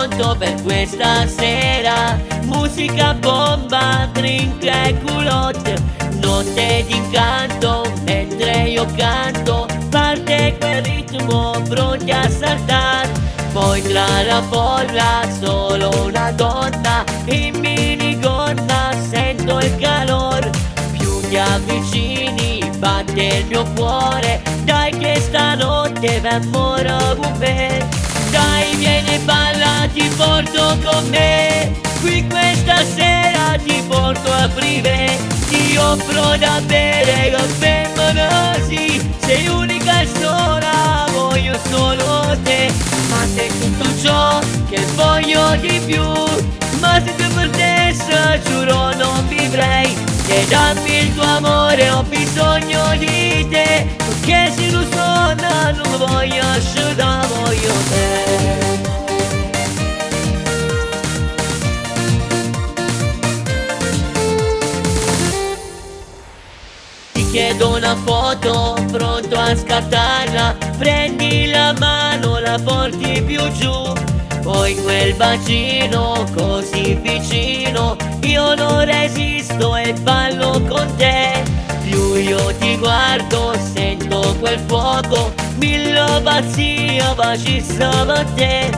pronto per questa sera. Musica bomba, drink e culotte, notte d'incanto mentre io canto. Parte quel ritmo pronti a saltare, poi tra la folla solo una donna in minigonna. Sento il calore, più ti avvicini batte il mio cuore. Dai che stanotte m'amore con me, dai vieni e balla, ti porto con me. Qui questa sera ti porto a privé, ti offro da bere caffè Morosi. Sei unica e sola, voglio solo te, ma sei tutto ciò che voglio di più. Ma se tu perdessi giuro non vivrei, e dammi il tuo amore, ho bisogno di te, perché se lo suona non lo voglio asciugare, voglio te. Ti chiedo una foto, pronto a scattarla, prendi la mano, la porti più giù, poi quel bacino così vicino, io non resisto e ballo con te. Più io ti guardo sento quel fuoco, mille pazzia facissimo a te.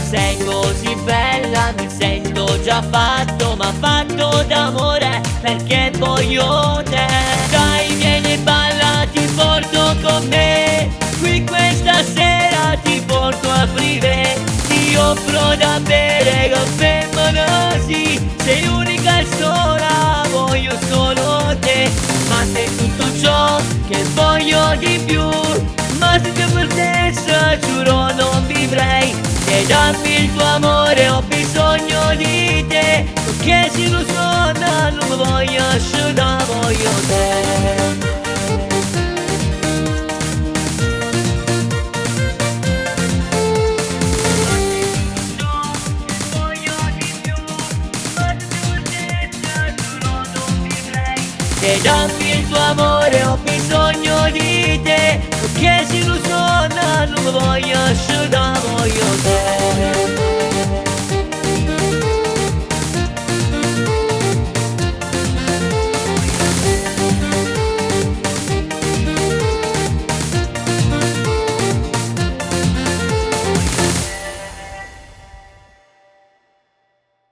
Sei così bella, mi sento già fatto, ma fatto d'amore perché voglio te. Dai vieni e balla, ti porto con me, qui questa sera ti porto a privé, ti offro da bere caffè Morosi. Sei unica e sola, voglio solo te, ma sei tutto ciò che voglio di più. Ma se ti perdessi giuro non vivrei, e dammi il tuo amore, ho bisogno di te, perché se lo suona non mi voglio asciugare, voglio te. E dammi